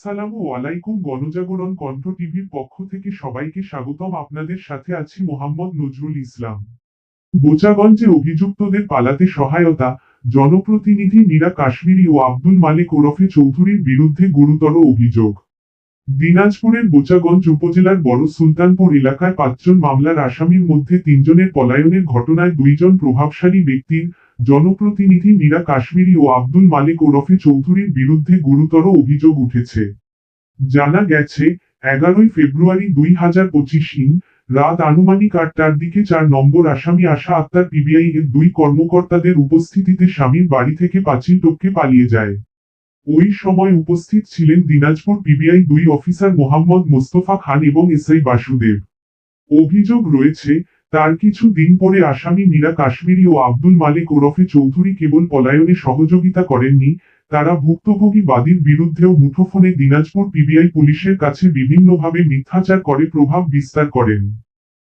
আসসালামু আলাইকুম। গণজাগরণ কণ্ঠ টিভির পক্ষ থেকে সবাইকে স্বাগতম। আপনাদের সাথে আছি মোহাম্মদ নজরুল ইসলাম। বোচাগঞ্জে অভিযুক্তদের পালাতে সহায়তা, জনপ্রতিনিধি মীরা কাশ্মীরি ও আব্দুল মালেক ওরফে চৌধুরীর বিরুদ্ধে গুরুতর অভিযোগ। দিনাজপুরের বোচাগঞ্জ উপজেলার বড় সুলতানপুর এলাকায় ৫ জন মামলার আসামির মধ্যে ৩ জনের পলায়নের ঘটনায় ২ জন প্রভাবশালী ব্যক্তির, জনপ্রতিনিধি মীরা কাশ্মীরি ও আব্দুল মালেক ওরফে চৌধুরীর বিরুদ্ধে গুরুতর অভিযোগ উঠেছে। জানা গেছে, ১১ ফেব্রুয়ারি ২০২৫ রাত আনুমানিক ৮টার দিকে ৪ নম্বর আসামি আশা আক্তার পিবিআই এর ২ কর্মকর্তাদের উপস্থিতিতে স্বামীর বাড়ি থেকে পাঁচিল টপকে পালিয়ে যায়। ওই সময় উপস্থিত ছিলেন দিনাজপুর পিবিআই ২ অফিসার মোহাম্মদ মোস্তফা খান এবং এসআই বাসুদেব। অভিযোগ রয়েছে, তার কিছু দিন পরে আসামি মীরা কাশ্মীরি ও আব্দুল মালেক ওরফে চৌধুরী কেবল পলায়নে সহযোগিতা করেননি, তারা ভুক্তভোগী বাদীর বিরুদ্ধেও মুঠোফোনে দিনাজপুর পিবিআই পুলিশের কাছে বিভিন্নভাবে মিথ্যাচার করে প্রভাব বিস্তার করেন।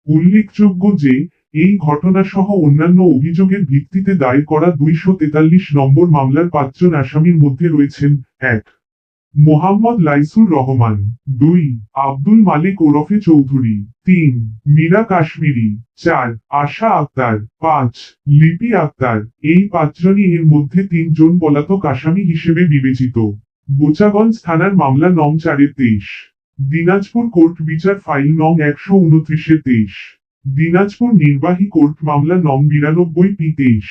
উল্লেখযোগ্য যে, এই ঘটনাসহ অন্যান্য অভিযোগের ভিত্তিতে দায়ের করা ২৪৩ নম্বর মামলার ৫ জন আসামির মধ্যে রয়েছেন: ১. মোহাম্মদ লাইসুর রহমান, ২. আব্দুল মালেক ওরফে চৌধুরী, ৩. মীরা কাশ্মীরি, ৪. আশা আক্তার, ৫. লিপি আক্তার। এই ৫ জনই এর মধ্যে ৩ জন পলাতক আসামি হিসেবে বিবেচিত। বোচাগঞ্জ থানার মামলা নং ৪-২৩। দিনাজপুর কোর্ট বিচার ফাইল নং ১২৯-২৩। দিনাজপুর নির্বাহী কোর্ট মামলা নং ৯২P23।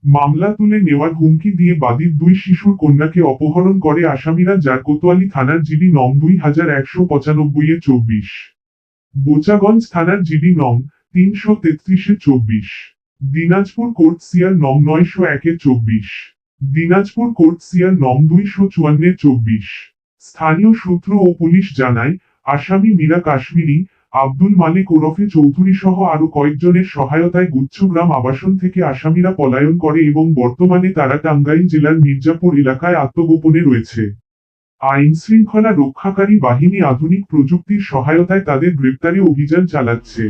মামলা তুলে নেওয়ার হুমকি দিয়ে বাদীর ২ শিশুর কন্যাকে অপহরণ করে আসামিরা, যার কোতোয়ালি থানার জিডি নং ২১৯৫-২৪। বোচাগঞ্জ থানার জিডি নং ৩৩৩-২৪। দিনাজপুর কোর্ট সিআর নং ৯০১-২৪। দিনাজপুর কোর্ট সিআর নং ২৫৪-২৪। স্থানীয় সূত্র ও পুলিশ জানায়, আসামি মীরা কাশ্মীরি, আব্দুল মালেক ওরফে চৌধুরী সহ আরো কয়েকজনের সহায়তায় গুচ্ছগ্রাম আবাসন থেকে আসামিরা পলায়ন করে এবং বর্তমানে তারা টাঙ্গাইল জেলার মির্জাপুর এলাকায় আত্মগোপনে রয়েছে। আইন শৃঙ্খলা রক্ষাকারী বাহিনী আধুনিক প্রযুক্তির সহায়তায় তাদের গ্রেপ্তারে অভিযান চালাচ্ছে।